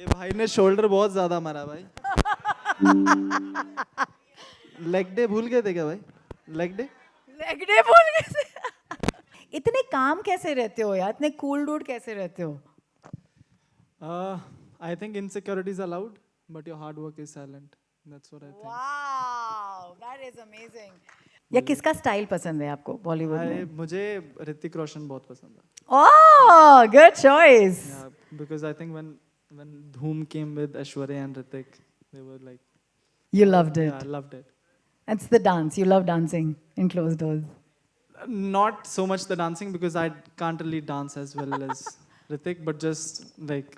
ये भाई ने शोल्डर बहुत ज्यादा मारा भाई. लेग डे भूल गए थे क्या भाई? Leg day? लेग डे बोल कैसे? इतने काम कैसे रहते हो यार? इतने कूल डूड कैसे रहते हो? I think insecurity is allowed, but your hard work is silent. That's what I think. Wow, that is amazing. या किसका स्टाइल पसंद है आपको बॉलीवुड में? मुझे ऋतिक रोशन बहुत पसंद है. Oh, good choice. Yeah, because I think when Dhoom came with Aishwarya and Hrithik, they were like, You loved it. yeah, I loved it. It's the dance. You love dancing in closed doors. Not so much the dancing because I can't really dance as well as Hrithik, but just like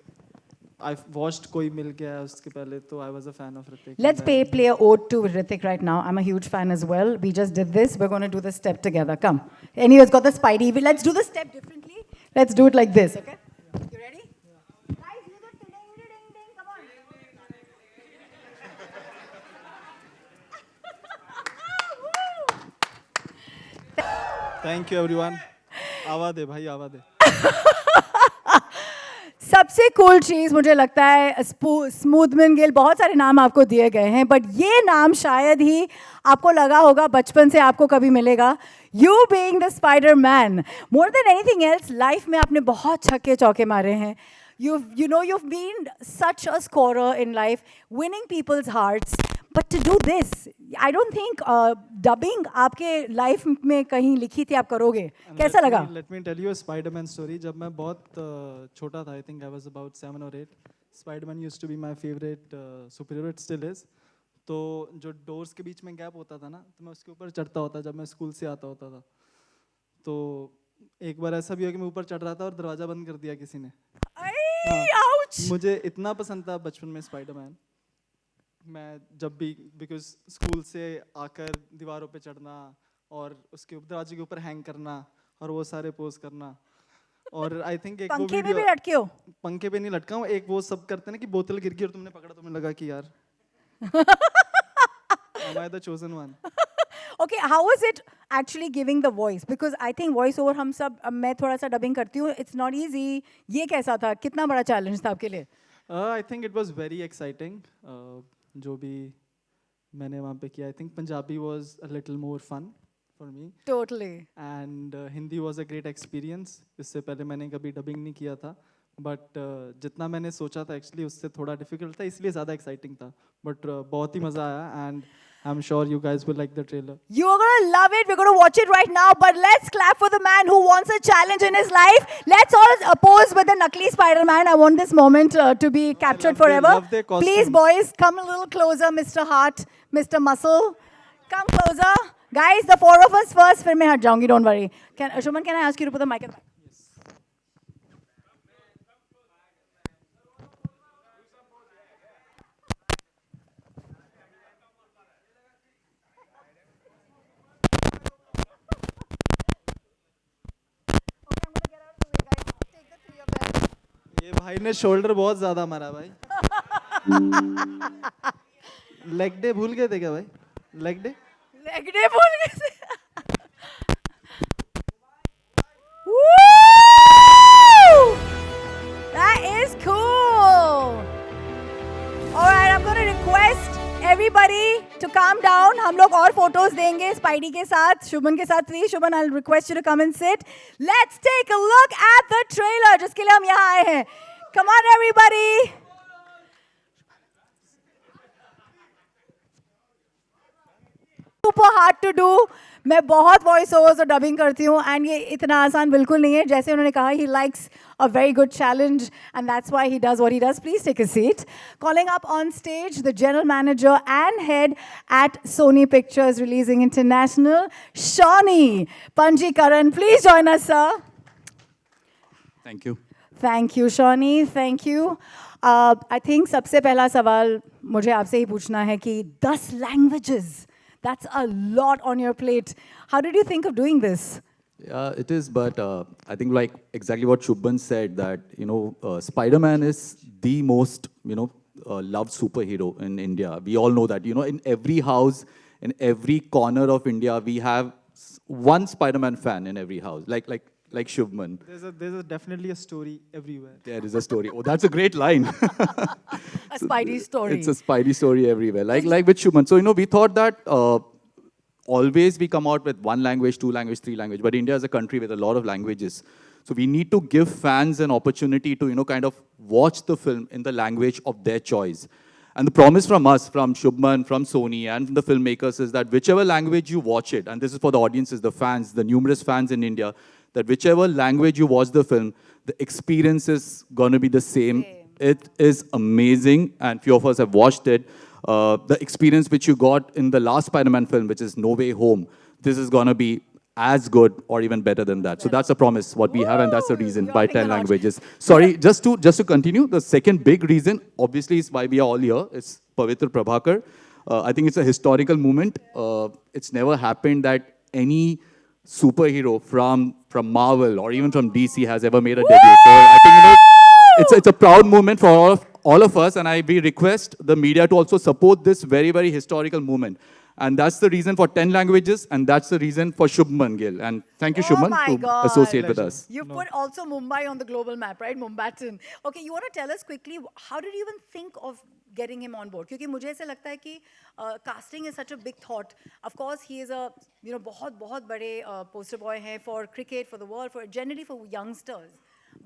I've watched Koi Mil Gaya uske pehle, so I was a fan of Hrithik. Let's play a ode to Hrithik right now. I'm a huge fan as well. We just did this. We're going to do the step together. Come. Anyways, got the Spidey. Let's do the step differently. Let's do it like this, okay? You ready? Yeah. Guys, do the ding ding ding. Come on. Thank you everyone. आवा दे भाई आवा दे. सबसे cool चीज़ मुझे लगता है स्मूथमैन गिल. बहुत सारे नाम आपको दिए गए हैं बट ये नाम शायद ही आपको लगा होगा बचपन से आपको कभी मिलेगा. You being the Spiderman, more than anything else life में आपने बहुत छक्के चौके मारे हैं. You've been such a scorer in life, winning people's hearts. But to do this, I don't think dubbing आपके लाइफ में कहीं लिखी थी आप करोगे. कैसा लगा? Let me tell you a Spiderman story. जब मैं बहुत छोटा था, I think I was about 7 or 8. Spiderman used to be my favorite superhero. It still is. तो जो डोर्स के बीच में गैप होता था ना, तो मैं उसके ऊपर चढ़ता होता जब मैं स्कूल से आता होता था. तो एक बार ऐसा भी हुआ कि मैं ऊपर चढ़ रहा था और दरवाजा बंद कर दिया किसी ने. Ouch! मुझे इतना पसंद था बचपन में स्पाइडरमैन. मैं जब भी बिकॉज स्कूल से आकर दीवारों पे चढ़ना और उसके दरवाजे के ऊपर हैंग करना और वो सारे पोज करना. और आई थिंक एक वो पंखे में वीडियो भी लटके हो? पंखे पे नहीं लटका हूँ. एक वो सब करते हैं ना कि बोतल गिर गई और तुमने पकड़ा, तुम्हें लगा कि यार am I the chosen one? Okay, how was it actually giving the voice? Because I think voice over हम सब मैं थोड़ा सा डबिंग करती हूँ. It's not easy. ये कैसा था? कितना बड़ा चैलेंज था आपके लिए? I think it was very exciting. जो भी मैंने वहाँ पे किया, I think Punjabi was a little more fun for me. Totally. And Hindi was a great experience. इससे पहले मैंने कभी डबिंग नहीं किया था. But जितना मैंने सोचा था एक्चुअली उससे थोड़ा डिफिकल्ट था, इसलिए ज़्यादा एक्साइटिंग था. But बहुत ही मज़ा आया and I'm sure you guys will like the trailer. You're going to love it. We're going to watch it right now. But let's clap for the man who wants a challenge in his life. Let's all pose with the Nakli Spider-Man. I want this moment to be captured forever. Love their costumes. Please, boys, come a little closer, Mr. Heart, Mr. Muscle. Come closer. Guys, the four of us first. फिर मैं हट जाऊंगी, don't worry. Shubham, can I ask you to put the mic at the back? ये भाई ने shoulder बहुत ज़्यादा मारा भाई. लेग डे भूल गए थे क्या भाई? Leg day? Leg day बोल कैसे? Woo! That is cool. All right, I'm going to request everybody to calm down. हम लोग और photos देंगे स्पाइडी के साथ, शुभन के साथ. Please, Shubham, I'll request you to come and sit. Let's take a look at the trailer. जिसके लिए हम यहाँ आए हैं. Come on, everybody. Super hard to do. मैं बहुत वॉइस ओवर्स और डबिंग करती हूँ एंड ये इतना आसान बिल्कुल नहीं है. जैसे उन्होंने कहा, he likes a very good challenge and that's why he does what he does. Please take a seat. Calling up on stage the general manager and head at Sony Pictures Releasing International, Shawnee Panjikaran. Please join us, sir. Thank you. Thank you, Shawnee. Thank you. I think सबसे पहला सवाल मुझे आपसे ही पूछना है कि 10 languages. That's a lot on your plate. How did you think of doing this? Yeah, it is, but I think like exactly what Shubham said, that, Spider-Man is the most, loved superhero in India. We all know that, in every house, in every corner of India, we have one Spider-Man fan in every house. Like like Shubhman. There's definitely a story everywhere. There is a story. Oh, that's a great line. A Spidey story. It's a Spidey story everywhere, like with Shubhman. So, we thought that always we come out with one language, two language, three language, but India is a country with a lot of languages. So we need to give fans an opportunity to, kind of watch the film in the language of their choice. And the promise from us, from Shubhman, from Sony, and from the filmmakers is that whichever language you watch it, and this is for the audiences, the fans, the numerous fans in India, that whichever language you watch the film, the experience is going to be the same. It is amazing, and few of us have watched it. The experience which you got in the last Spider-Man film, which is No Way Home, this is going to be as good or even better than that. So that's a promise, what we have, and that's the reason by 10 languages. Sorry, just to continue, the second big reason, obviously, is why we are all here. It's Pavitra Prabhakar. I think it's a historical moment. It's never happened that any superhero from Marvel or even from DC has ever made a debut. So I think, it's a proud moment for all of us, and we request the media to also support this very, very historical moment. And that's the reason for 10 languages, and that's the reason for Shubhman Gill. And thank you, Shubhman, to associate with us. You put also Mumbai on the global map, right? Mumbaitan. Okay, you want to tell us quickly, how did you even think of getting him on board? Because मुझे ऐसे लगता है कि casting is such a big thought. Of course, he is a बहुत बड़े poster boy है for cricket, for the world, for generally for youngsters.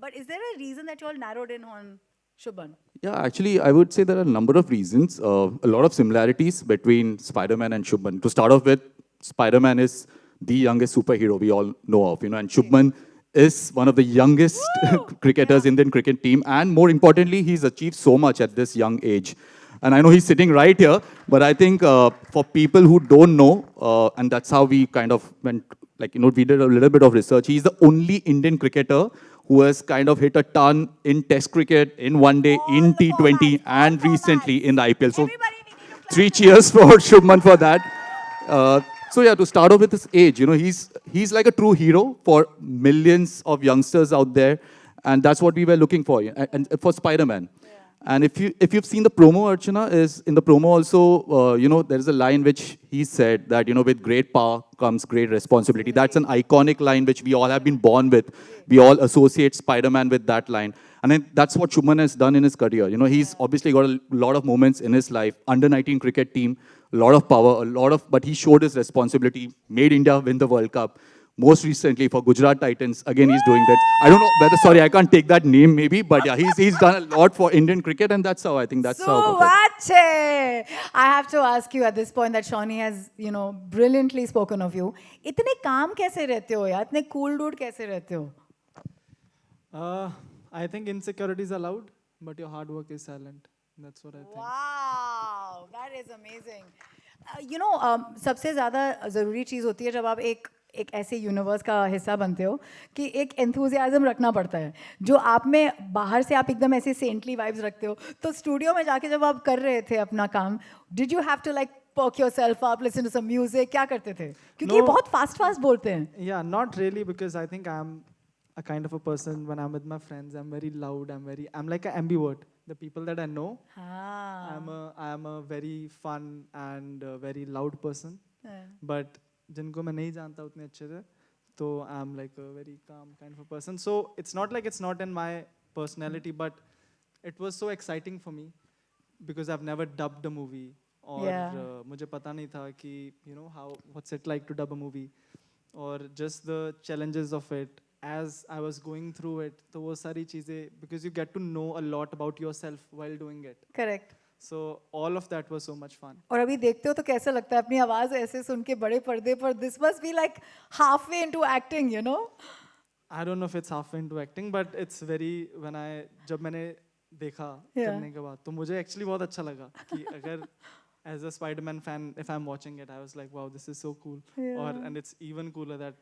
But is there a reason that you all narrowed in on Shubham? Yeah, actually, I would say there are a number of reasons. A lot of similarities between Spider-Man and Shubham. To start off with, Spider-Man is the youngest superhero we all know of, and Shubham is one of the youngest cricketers in the Indian cricket team. And more importantly, he's achieved so much at this young age. And I know he's sitting right here, but I think for people who don't know, and that's how we kind of went, we did a little bit of research. He's the only Indian cricketer who has kind of hit a ton in Test cricket, in one day, in T20, and recently in the IPL. So 3 cheers for Shubhman for that. So yeah, to start off with his age, he's like a true hero for millions of youngsters out there, and that's what we were looking for, and for Spider-Man. And if you've seen the promo, Archana, is in the promo also, there is a line which he said that, with great power comes great responsibility. That's an iconic line which we all have been born with. We all associate Spider-Man with that line. And then that's what Shubham has done in his career. He's obviously got a lot of moments in his life. Under-19 cricket team, a lot of power, but he showed his responsibility, made India win the World Cup. Most recently for Gujarat Titans, again he's doing that. I don't know whether, sorry, I can't take that name maybe, but yeah, he's done a lot for Indian cricket, and that's how I think that's how. I have to ask you at this point that Shawnee has, brilliantly spoken of you. इतने काम कैसे रहते हो यार? इतने cool dude कैसे रहते हो? I think insecurities are loud, but your hard work is silent. That's what I think. Wow, that is amazing. सबसे ज़्यादा ज़रूरी चीज़ होती है जब आप एक ऐसे यूनिवर्स का हिस्सा बनते हो कि एक एंथुजियाज्म रखना पड़ता है जो आप में बाहर से आप एकदम ऐसे सेंटली वाइब्स रखते हो. तो स्टूडियो में जाके जब आप कर रहे थे अपना काम, did you have to perk yourself up, listen to some music, क्या करते थे? क्योंकि ये बहुत fast बोलते हैं. Yeah, not really, because I think I'm a kind of a person, when I'm with my friends, I'm very loud, I'm like an ambivert. The people that I know, I'm a very fun and very loud person. But जिनको मैं नहीं जानता उतने अच्छे से, तो I'm like a very calm kind of a person. So it's not like it's not in my personality, but it was so exciting for me because I've never dubbed a movie, और मुझे पता नहीं था कि what's it like to dub a movie, or just the challenges of it as I was going through it. तो वो सारी चीजें, because you get to know a lot about yourself while doing it. Correct. So all of that was so much fun. और अभी देखते हो तो कैसा लगता है अपनी आवाज ऐसे सुन के बड़े पर्दे पर? This must be like halfway into acting, I don't know if it's halfway into acting, but it's very, जब मैंने देखा करने के बाद, तो मुझे actually बहुत अच्छा लगा कि अगर as a Spider-Man fan, if I'm watching it, I was like, wow, this is so cool. And it's even cooler that,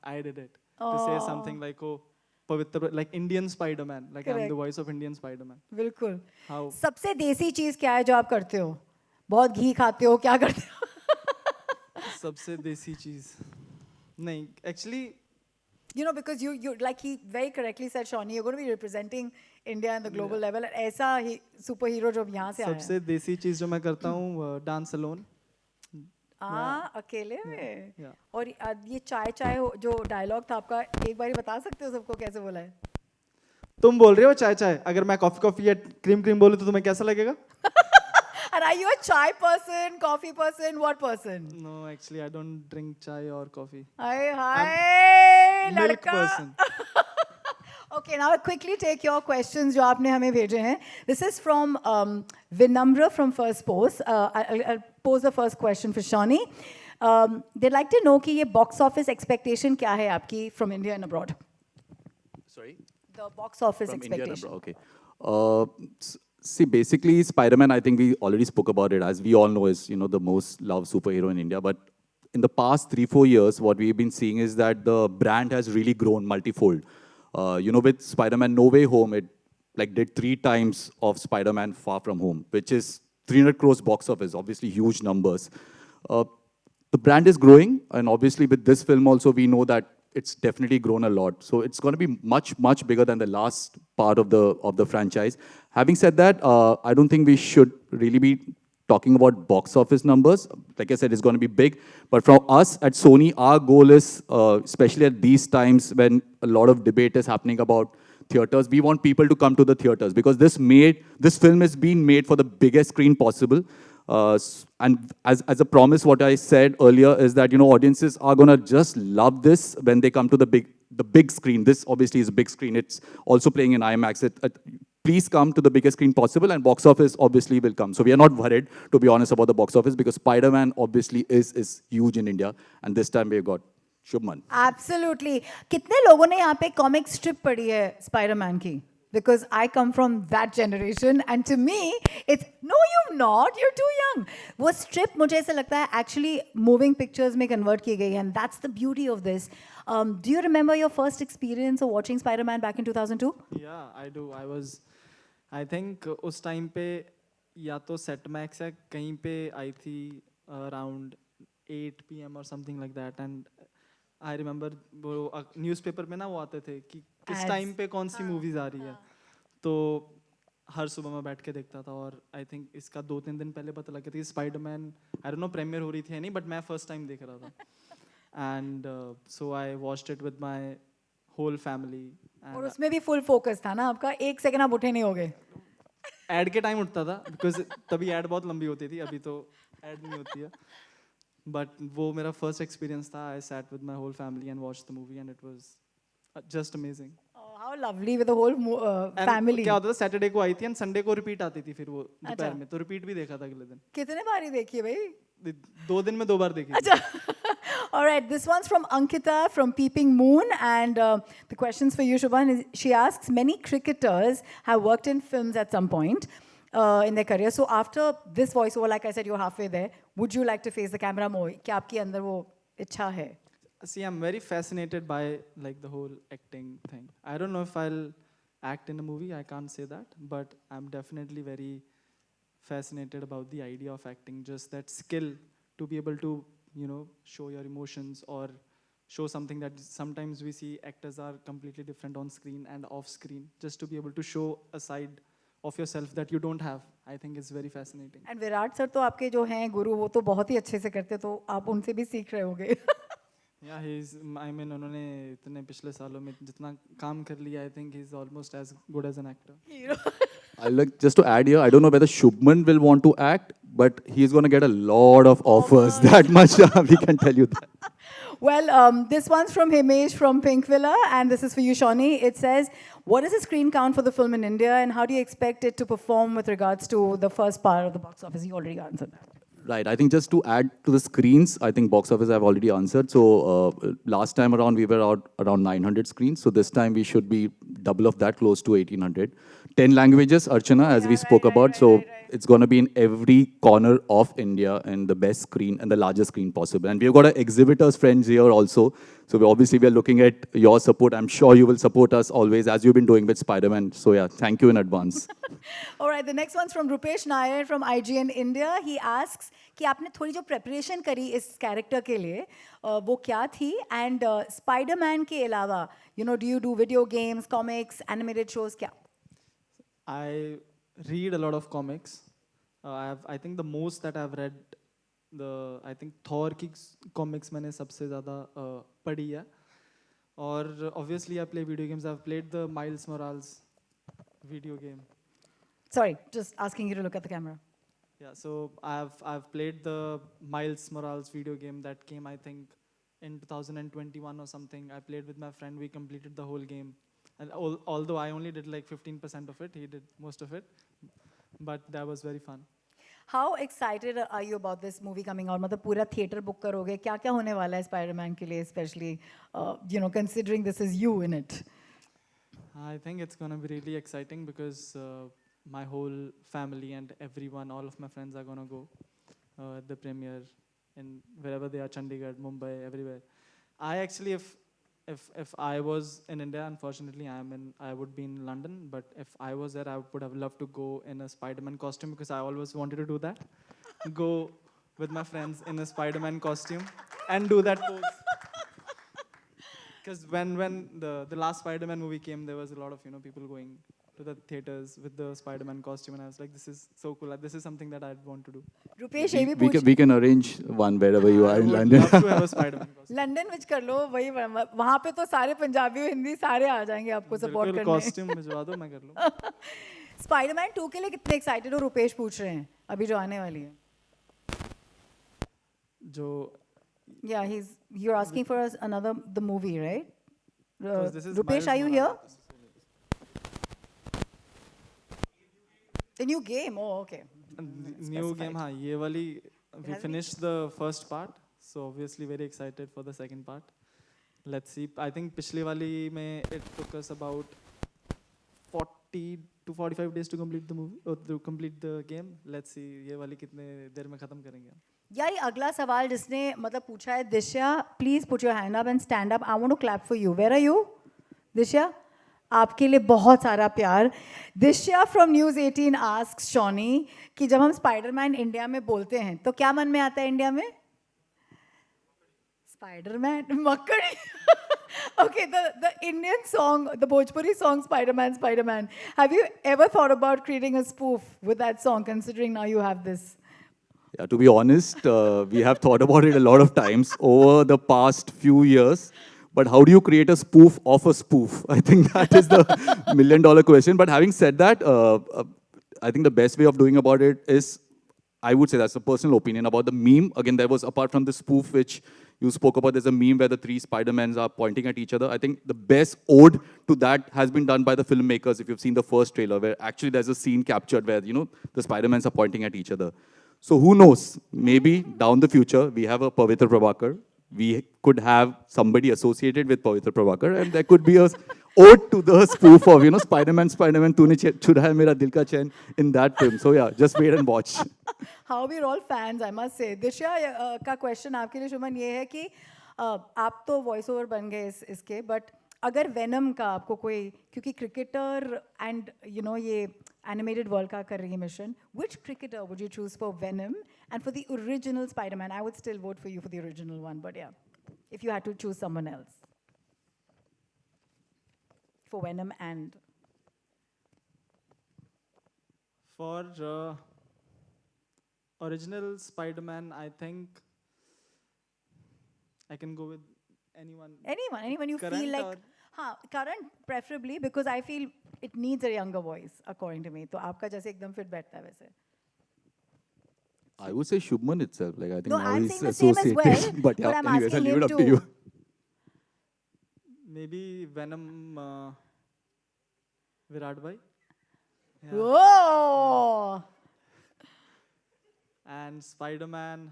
I did it. To say something like, oh, Pavitra, like Indian Spider-Man, like I'm the voice of Indian Spider-Man. बिल्कुल. How? सबसे देसी चीज क्या है जो आप करते हो? बहुत घी खाते हो, क्या करते हो? सबसे देसी चीज नहीं, actually. Because you like he very correctly said, Shawnee, you're going to be representing India on the global level. And ऐसा ही superhero जो यहाँ से आया है. सबसे देसी चीज जो मैं करता हूँ, dance alone. अकेले में yeah. और ये चाय चाय जो डायलॉग था आपका एक बारी बता सकते हो सबको कैसे बोला है तुम बोल रहे हो चाय चाय, अगर मैं कॉफी कॉफी या क्रीम क्रीम बोलूं तो तुम्हें कैसा लगेगा? And are you a chai person, coffee person, what person? No, actually I don't drink chai or coffee. Hi, hi, Milk ladka. person. Okay, now I'll quickly take your questions जो आपने हमें भेजे हैं. This is from Vinamra from First Post. I'll pose the first question for Shawnee. They'd like to know कि ये box office expectation क्या है आपकी from India and abroad? Sorry? The box office From India and expectation. abroad, okay. See, basically, Spider-Man, I think we already spoke about it, as we all know, is, you know, the most loved superhero in India. But in the past 3-4 years, what we've been seeing is that the brand has really grown multifold. You know, with Spider-Man No Way Home, it like did 3 times of Spider-Man Far From Home, which is 300 crores box office, obviously huge numbers. The brand is growing, and obviously with this film also, we know that it's definitely grown a lot. So it's going to be much, much bigger than the last part of the franchise. Having said that, I don't think we should really be talking about box office numbers. Like I said, it's going to be big. But from us at Sony, our goal is, especially at these times when a lot of debate is happening about theaters, we want people to come to the theaters because this film is being made for the biggest screen possible. And as a promise, what I said earlier is that, you know, audiences are going to just love this when they come to the big screen. This obviously is a big screen. It's also playing in IMAX. Please come to the biggest screen possible, and box office obviously will come. So we are not worried, to be honest, about the box office because Spider-Man obviously is huge in India. And this time we've got Shubham. Absolutely. कितने लोगों ने यहाँ पे comic strip पढ़ी है Spider-Man की? Because I come from that generation, and to me, it's no, you're not. You're too young. वो strip मुझे ऐसा लगता है actually moving pictures में convert की गई है, and that's the beauty of this. Do you remember your first experience of watching Spider-Man back in 2002? Yeah, I do. I think उस टाइम पे या तो सेट मैक्स या कहीं पे आई थी around 8 PM or something like that, and I remember वो newspaper में ना वो आते थे कि किस टाइम पे कौन सी मूवीज आ रही है, तो हर सुबह मैं बैठ के देखता था. और आई थिंक इसका 2-3 दिन पहले पता लगा था कि Spiderman I don't know premiere हो रही थी या नहीं, बट मैं फर्स्ट टाइम देख रहा था. And so I watched it with my whole family. और उसमें भी फुल फोकस था ना आपका, एक सेकंड आप उठे नहीं होगे. एड के टाइम उठता था बिकॉज तभी एड बहुत लंबी होती थी, अभी तो एड नहीं होती है. बट वो मेरा फर्स्ट एक्सपीरियंस था. I sat with my whole family and watched the movie and it was just amazing. How lovely with the whole family. क्या होता था, सैटरडे को आई थी एंड संडे को रिपीट आती थी, फिर वो दोपहर में, तो रिपीट भी देखा था अगले दिन. कितने बारी देखी है भाई? 2 दिन में 2 बार देखी. अच्छा. All right, this one's from Ankita from Peeping Moon, and the questions for you, Shubham, is she asks, many cricketers have worked in films at some point in their career. So after this voiceover, like I said, you're halfway there. Would you like to face the camera more? क्या आपके अंदर वो इच्छा है? See, I'm very fascinated by like the whole acting thing. I don't know if I'll act in a movie, I can't say that, but I'm definitely very fascinated about the idea of acting, just that skill to be able to, you know, show your emotions or show something that sometimes we see actors are completely different on screen and off screen, just to be able to show a side of yourself that you don't have. I think it's very fascinating. And Virat sir तो आपके जो हैं गुरु, वो तो बहुत ही अच्छे से करते, तो आप उनसे भी सीख रहे होंगे. Yeah, I mean, उन्होंने इतने पिछले सालों में जितना काम कर लिया, I think he's almost as good as an actor. I like just to add here, I don't know whether Shubham will want to act, but he's going to get a lot of offers. That much we can tell you that. Well, this one's from Himesh from Pink Villa, and this is for you, Shawnee. It says, what is the screen count for the film in India, and how do you expect it to perform with regards to the first part of the box office? You already answered that. Right. I think just to add to the screens, I think box office I've already answered. So last time around we were out around 900 screens. So this time we should be double of that, close to 1800. 10 languages, Archana, as we spoke about. So it's going to be in every corner of India and the best screen and the largest screen possible. And we've got our exhibitors friends here also. So we are looking at your support. I'm sure you will support us always, as you've been doing with Spider-Man. So yeah, thank you in advance. All right, the next one's from Rupesh Nair from IGN India. He asks कि आपने थोड़ी जो preparation करी इस character के लिए, वो क्या थी? And Spider-Man के अलावा, you know, do you do video games, comics, animated shows, क्या? I read a lot of comics. I think the most that I've read I think Thor की कॉमिक्स मैंने सबसे ज़्यादा पढ़ी है. और obviously I play video games. I have played the miles morals video game. Sorry, just asking you to look at the camera. Yeah, so I've played the Miles Morales video game that came, I think, in 2021 or something. I played with my friend. We completed the whole game, and although I only did like 15% of it, he did most of it. But that was very fun. How excited are you about this movie coming out? मतलब पूरा theater book करोगे? क्या क्या होने वाला है Spider-Man के लिए, especially considering this is you in it? I think it's gonna be really exciting because my whole family and everyone, all of my friends are gonna go at the premiere in wherever they are, Chandigarh, Mumbai, everywhere. I actually, if I was in India, unfortunately I would be in London. But if I was there, I would have loved to go in a Spider-Man costume because I always wanted to do that. Go with my friends in a Spider-Man costume and do that pose. Because when the last Spider-Man movie came, there was a lot of people going to the theaters with the Spider-Man costume, and I was like, this is so cool. This is something that I'd want to do. Rupesh ये भी We पूछ can, we can arrange one wherever you are I in would London. love to have a Spider-Man costume. London which कर लो वही वहाँ पे तो सारे पंजाबी हिंदी सारे आ जाएंगे आपको सपोर्ट बिल्कुल, करने. costume भिजवा दो, मैं कर लूँ. स्पाइडरमैन 2 के लिए कितने एक्साइटेड हो? रुपेश पूछ रहे हैं अभी जो आने वाली है. जो Yeah, you're asking for us another the movie, right? because this is Rupesh, Miles are you here? Morales. The new game. Oh, okay. New game, हाँ, ये वाली. We Has finished the first part, so obviously very excited for the second part. Let's see. I think पिछली वाली में it took us about 40 to 45 days to complete the movie or to complete the game. Let's see ये वाली कितने देर में खत्म करेंगे. यार ये अगला सवाल जिसने मतलब पूछा है Disha, please put your hand up and stand up. I want to clap for you. Where are you? Disha, आपके लिए बहुत सारा प्यार. दिशा फ्रॉम न्यूज़ 18 आस्क्स शॉनी कि जब हम स्पाइडरमैन इंडिया में बोलते हैं तो क्या मन में आता है इंडिया में? Spiderman, मक्कड़ी. Okay, the Indian song, the Bhojpuri song Spiderman, Spiderman. Have you ever thought about creating a spoof with that song, considering now you have this? Yeah, to be honest, we have thought about it a lot of times over the past few years. But how do you create a spoof of a spoof? I think that is the million-dollar question. But having said that, I think the best way of doing about it is, I would say that's a personal opinion about the meme. Again, there was, apart from the spoof which you spoke about, there's a meme where the three Spider-Mans are pointing at each other. I think the best ode to that has been done by the filmmakers. If you've seen the first trailer, where actually there's a scene captured where, the Spider-Mans are pointing at each other. So who knows? Maybe down the future, we have a Pavitra Prabhakar. We could have somebody associated with Pavitra Prabhakar, and there could be a ode to the spoof of, Spider-Man, Spider-Man, तूने छुड़ा है मेरा दिल का चैन in that film. So yeah, just wait and watch. How we're all fans, I must say. दिशा का question आपके लिए शुभम ये है कि आप तो वॉइस ओवर बन गए इसके, बट अगर वेनम का आपको कोई, क्योंकि क्रिकेटर एंड ये एनिमेटेड वर्ल्ड का कर रही है mission, which cricketer would you choose for Venom and for the original Spider-Man? I would still vote for you for the original one, but yeah, if you had to choose someone else for Venom and For original Spider-Man, I think I can go with anyone. anyone you feel Current like, or- हाँ, current preferably, because I feel it needs a younger voice according to me. तो आपका जैसे एकदम fit बैठता है वैसे. I would say Shubham itself. Like, I think No, now I'm he's saying the same as associated. well, but yeah, but I'm anyways, I'll asking leave it him up to too. you. Maybe Venom, Virat Bhai. Yeah. Whoa! And Spider-Man,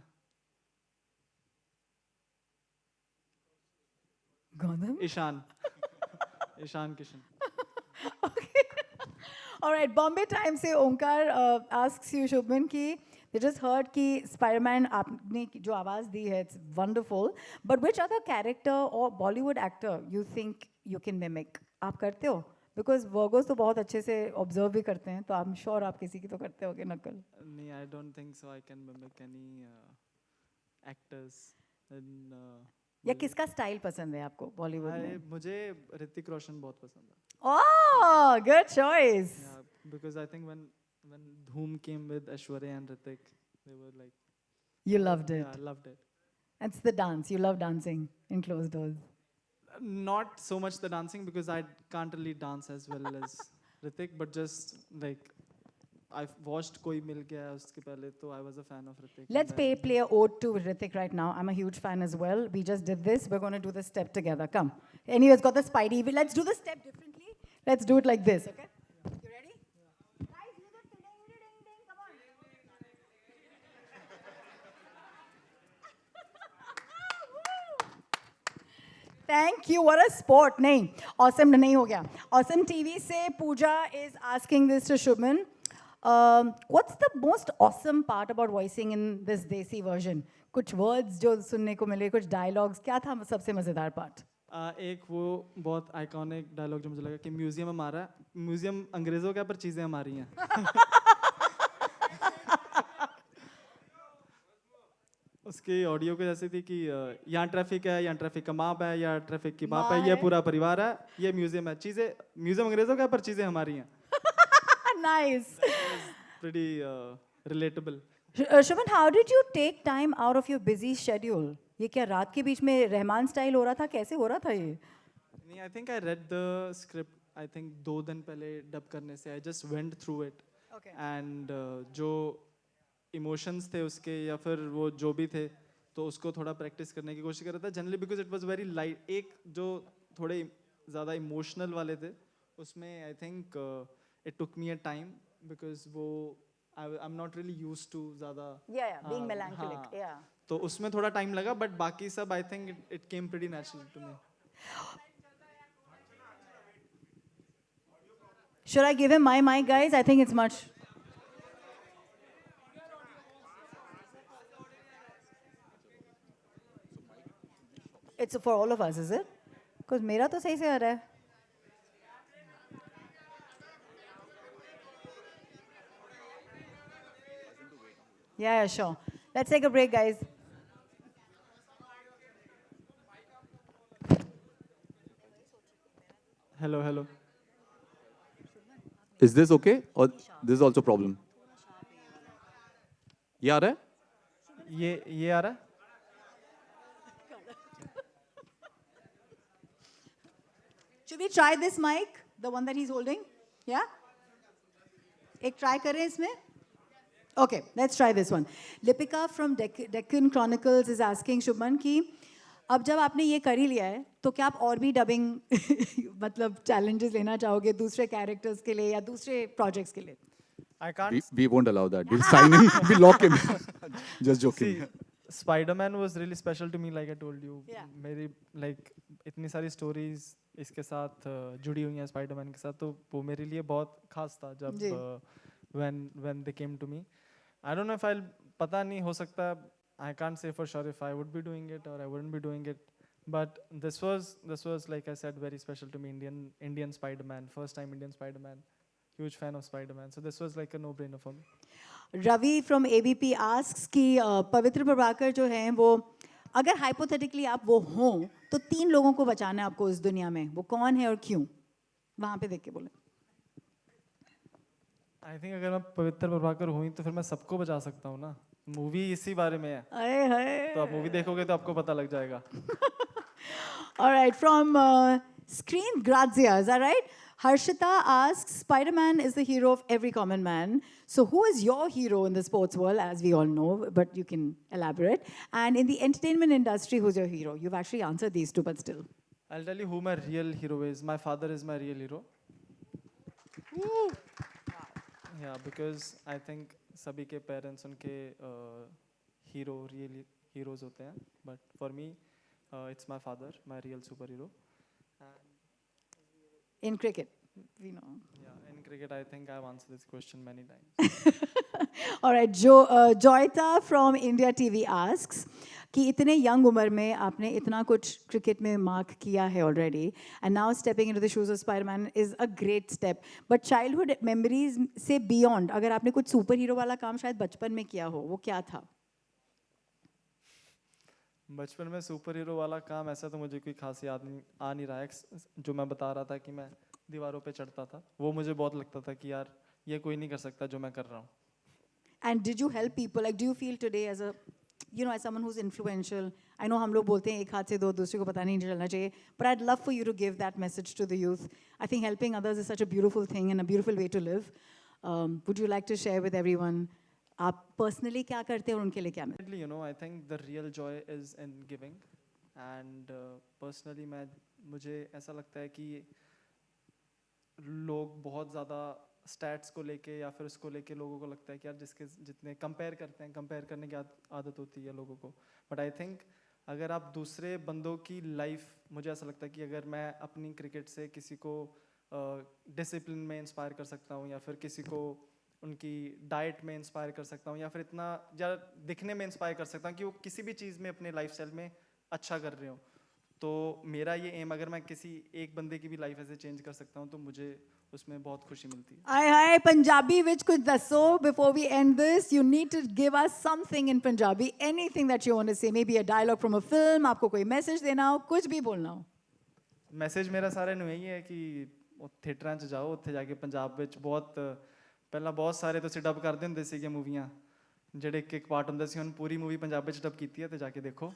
Gautam? Ishan. Ishan Kishan. Okay. All right, Bombay Times से ओंकार asks you Shubham कि they just heard कि Spider-Man आपने जो आवाज़ दी है, it's wonderful. But which other character or Bollywood actor you think you can mimic? आप करते हो? Because Virgos तो बहुत अच्छे से observe भी करते हैं, तो I'm sure आप किसी की तो करते होगे नकल. Nee, I don't think so. I can mimic any actors. In, या किसका स्टाइल पसंद है आपको बॉलीवुड में? मुझे ऋतिक रोशन बहुत पसंद है. Oh, good choice. Yeah, because I think when Dhoom came with Aishwarya and Hrithik, they were like. You loved it. Yeah, I loved it. It's the dance. You love dancing in closed doors. Not so much the dancing because I can't really dance as well as Ritik, but just like I've watched Koi Mil Gaya uske pehle, so I was a fan of Ritik. Let's and then- play a ode to Ritik right now. I'm a huge fan as well. We just did this. We're going to do the step together. Come. Anyway, it's got the Spidey. Let's do the step differently. Let's do it like this, okay? You ready? Guys, do the ding-ding-ding-ding. Come on. Thank you. What a sport. नहीं. Awesome नहीं हो गया. Awesome TV से Pooja is asking this to Shubham. What's the most awesome part about voicing in this Desi version? कुछ words जो सुनने को मिले, कुछ dialogues. क्या था सबसे मजेदार part? एक वो बहुत आइकॉनिक डायलॉग जो मुझे लगा कि म्यूजियम हमारा है, म्यूजियम अंग्रेजों का है, पर चीजें हमारी हैं. उसकी ऑडियो को जैसे थी कि यहाँ ट्रैफिक है, यहाँ ट्रैफिक का माप है, यहाँ ट्रैफिक की माप है, ये पूरा परिवार है, ये म्यूजियम है, चीजें म्यूजियम अंग्रेजों का है, पर चीजें हमारी हैं. Nice. Pretty relatable. Shubham, how did you take time out of your busy schedule? ये क्या रात के बीच में रहमान स्टाइल हो रहा था? कैसे हो रहा था ये? नहीं, I think I read the script. I think 2 दिन पहले डब करने से I just went through it. Okay. And जो इमोशंस थे उसके या फिर वो जो भी थे तो उसको थोड़ा प्रैक्टिस करने की कोशिश कर रहा था generally because it was very light. एक जो थोड़े ज़्यादा इमोशनल वाले थे उसमें I think it took me a time because वो I am not really used to ज़्यादा Yeah, being melancholic. Yeah. तो उसमें थोड़ा टाइम लगा बट बाकी सब I think it came pretty natural to me. Should I give him my mic, guys? I think it's much. It's for all of us, is it? Because मेरा तो सही से आ रहा है. Yeah, sure. Let's take a break, guys. Hello. Is this okay? Or this is also a problem? ये आ रहा है? ये आ रहा है. Should we try this mic, the one that he's holding? Yeah? एक try करें इसमें? Okay, let's try this one. Lipika from Deccan Chronicles is asking Shubham कि अब जब आपने ये कर ही लिया है तो क्या आप और भी डबिंग मतलब challenges लेना चाहोगे दूसरे characters के लिए या दूसरे projects के लिए? I can't We won't allow that. We'll sign him. We'll lock him. Just joking. See, Spiderman was really special to me, like I told you. Yeah. मेरी like इतनी सारी stories इसके साथ जुड़ी हुई हैं Spiderman के साथ, तो वो मेरे लिए बहुत खास था जी. जब when they came to me. I don't know if I'll पता नहीं हो सकता. I can't say for sure if I would be doing it or I wouldn't be doing it. But this was like I said very special to me. Indian Spider-Man, first time Indian Spider-Man. Huge fan of Spider-Man. So this was like a no-brainer for me. Ravi from ABP asks कि पवित्र प्रभाकर जो हैं वो अगर hypothetically आप वो हों तो 3 लोगों को बचाना है आपको इस दुनिया में वो कौन है और क्यों वहाँ पे देख के बोले. I think अगर मैं पवित्र प्रभाकर हुई तो फिर मैं सबको बचा सकता हूँ ना. मूवी इसी बारे में है. अरे हाय. तो आप मूवी देखोगे तो आपको पता लग जाएगा. All right, from Screen Grazia, is that right? Harshita asks, Spider-Man is the hero of every common man. So who is your hero in the sports world, as we all know, but you can elaborate. And in the entertainment industry, who's your hero? You've actually answered these two, but still. I'll tell you who my real hero is. My father is my real hero. Woo. Yeah, because I think सभी के parents उनके hero, real heroes होते हैं. But for me, it's my father, my real superhero. In cricket, we know. Yeah, in cricket, I think I've answered this question many times. All right, Joyita from India TV asks कि इतने young उम्र में आपने इतना कुछ cricket में mark किया है already, and now stepping into the shoes of Spider-Man is a great step. But childhood memories से beyond, अगर आपने कुछ superhero वाला काम शायद बचपन में किया हो, वो क्या था? बचपन में सुपर हीरो वाला काम ऐसा तो मुझे कोई खास याद नहीं आ नहीं रहा है. जो मैं बता रहा था कि मैं दीवारों पे चढ़ता था वो मुझे बहुत लगता था कि यार ये कोई नहीं कर सकता जो मैं कर रहा हूँ. And did you help people? Like, do you feel today as a you know, as someone who's influential, I know हम लोग बोलते हैं एक हाथ से दो, दूसरे को पता नहीं चलना चाहिए, but I'd love for you to give that message to the youth. I think helping others is such a beautiful thing and a beautiful way to live. Would you like to share with everyone, आप personally क्या करते हैं और उनके लिए क्या message? You know, I think the real joy is in giving, and personally मुझे ऐसा लगता है कि लोग बहुत ज़्यादा स्टैट्स को लेके या फिर उसको लेके लोगों को लगता है कि यार जिसके जितने कंपेयर करते हैं, कंपेयर करने की आदत होती है लोगों को, बट आई थिंक अगर आप दूसरे बंदों की लाइफ, मुझे ऐसा लगता है कि अगर मैं अपनी क्रिकेट से किसी को डिसिप्लिन में इंस्पायर कर सकता हूँ या फिर किसी को उनकी डाइट में इंस्पायर कर सकता हूँ या फिर इतना ज़्यादा दिखने में इंस्पायर कर सकता हूँ कि वो किसी भी चीज़ में अपने लाइफ स्टाइल में अच्छा कर रहे हो, तो मेरा ये एम, अगर मैं किसी एक बंदे की भी लाइफ ऐसे चेंज कर सकता हूँ तो मुझे उसमें बहुत खुशी मिलती है. हाय पंजाबी विच कुछ दसो before we end this. You need to give us something in Punjabi, anything that you want to say, maybe a dialogue from a film, आपको कोई मैसेज देना हो, कुछ भी बोलना हो. मैसेज मेरा सारे ਨੂੰ ਇਹੀ ਹੈ ਕਿ ਥੀਏਟਰਾਂ 'ਚ ਜਾਓ, ਉੱਥੇ ਜਾ ਕੇ ਪੰਜਾਬ ਵਿੱਚ ਬਹੁਤ ਪਹਿਲਾਂ ਬਹੁਤ ਸਾਰੇ ਤੁਸੀਂ ਡਬ ਕਰਦੇ ਹੁੰਦੇ ਸੀਗੇ ਮੂਵੀਆਂ, ਜਿਹੜੇ ਇੱਕ ਇੱਕ ਪਾਰਟ ਹੁੰਦਾ ਸੀ, ਹੁਣ ਪੂਰੀ ਮੂਵੀ ਪੰਜਾਬੀ 'ਚ ਡਬ ਕੀਤੀ ਹੈ, ਤੇ ਜਾ ਕੇ ਦੇਖੋ.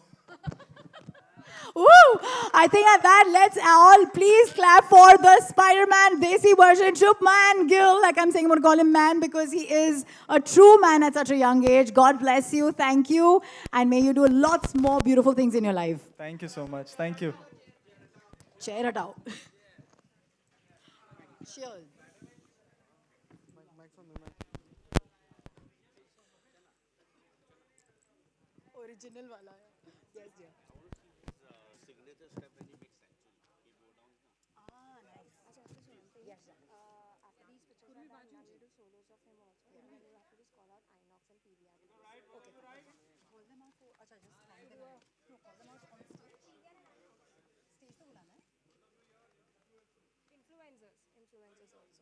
Woo! I think at that, let's all please clap for the Spider-Man Desi version, Shubham Gill. Like I'm saying, I'm going to call him man because he is a true man at such a young age. God bless you. Thank you. And may you do lots more beautiful things in your life. Thank you so much. Thank you. Chair it out. Cheers. Original wala hai. Yes, dear. Signature step when you mix actually. You go down. Nice. Yes, sir. After these pictures are done, now we'll do solos of him also. And then you have to just call out Inox and PVR. Okay. Call them out for. Acha, just line them out. No, call them out on stage. Stage पे बुलाना है. Influencers also.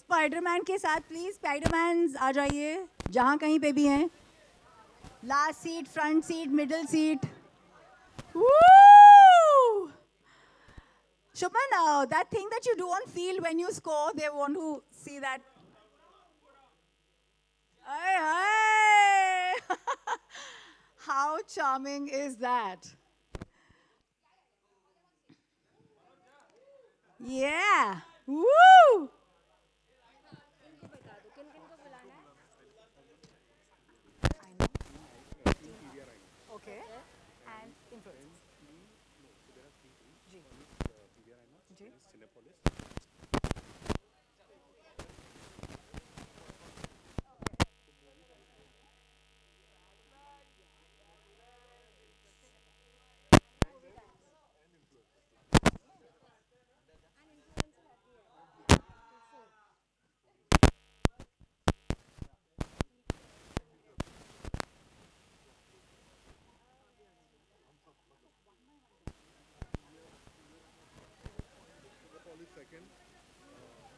Spiderman के साथ please Spiderman आ जाइए जहां कहीं पे भी हैं. Last seat, front seat, middle seat. Shubham, that thing that you do on field when you score, they want to see that. Aye. How charming is that? Yeah. Woo! Okay. And influencers. जी.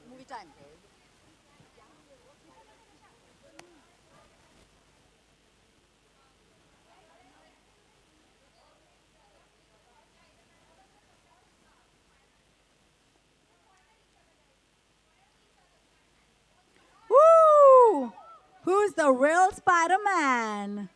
Movie time. Woo! Who's the real Spider-Man?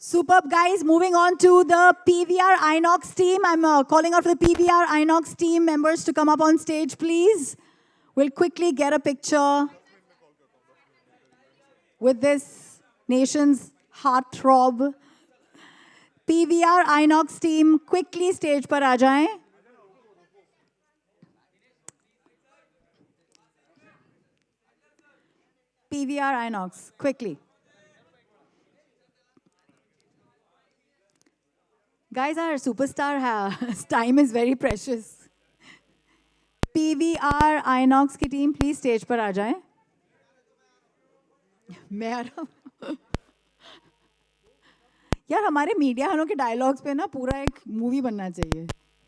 Superb, guys. Moving on to the PVR Inox team. I'm calling out for the PVR Inox team members to come up on stage, please. We'll quickly get a picture with this nation's heartthrob. PVR Inox team, quickly stage पर आ जाएं. PVR Inox, quickly. Guys, our superstar time is very precious. PVR Inox की team, please stage पर आ जाएं. मैं आ रहा हूँ. यार हमारे मीडिया वालों के डायलॉग्स पे ना पूरा एक मूवी बनना चाहिए.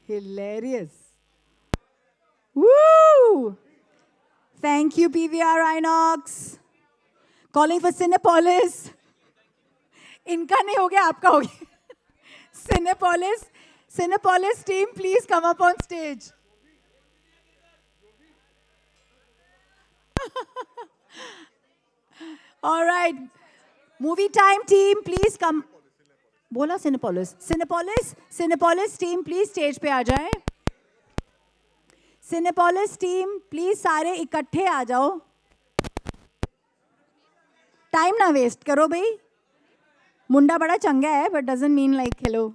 Hilarious. Woo! Woo! Thank you, PVR Inox. Calling for Cinepolis. इनका नहीं हो गया, आपका हो गया. Cinepolis team, please come up on stage. All right. Movie time team, please come. बोला Cinepolis team, please stage पे आ जाए. Cinepolis team, please सारे इकट्ठे आ जाओ. टाइम ना वेस्ट करो भाई. मुंडा बड़ा चंगा है, but doesn't mean like hello.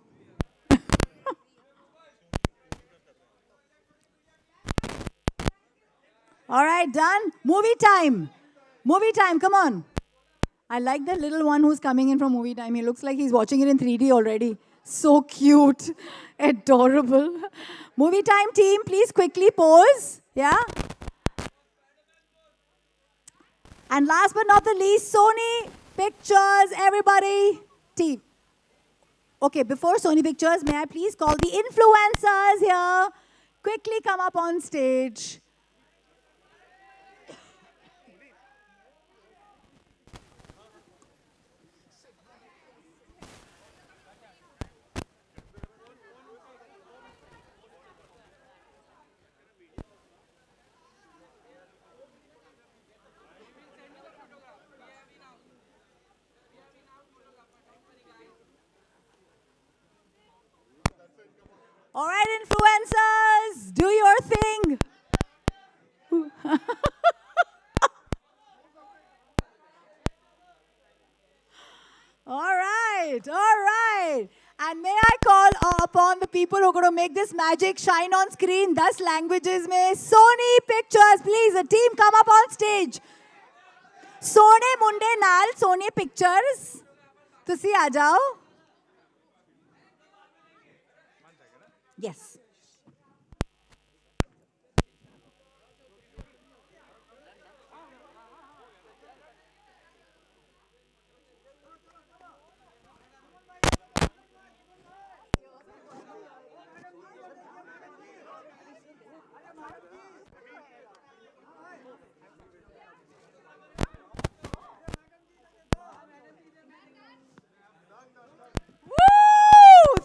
All right, done. Movie time. Movie time, come on. I like the little one who's coming in from movie time. He looks like he's watching it in 3D already. So cute. Adorable. Movie time team, please quickly pose. Yeah. And last but not the least, Sony Pictures, everybody. Team. Okay, before Sony Pictures, may I please call the influencers here? Quickly come up on stage. All right, influencers, do your thing. All right. And may I call upon the people who are going to make this magic shine on screen, 10 languages mein. Sony Pictures, please, a team come up on stage. Sone Munde Nal, Sony Pictures. Tusi aa jao. Yes.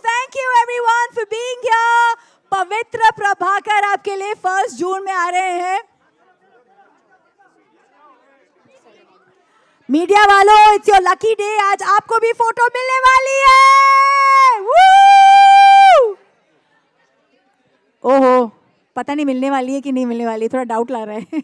Thank you everyone for being here. पवित्र प्रभाकर आपके लिए 1 जून में आ रहे हैं. Media वालों, it's your lucky day. आज आपको भी फोटो मिलने वाली है. ओहो, पता नहीं मिलने वाली है कि नहीं मिलने वाली है, थोड़ा डाउट ला रहा है.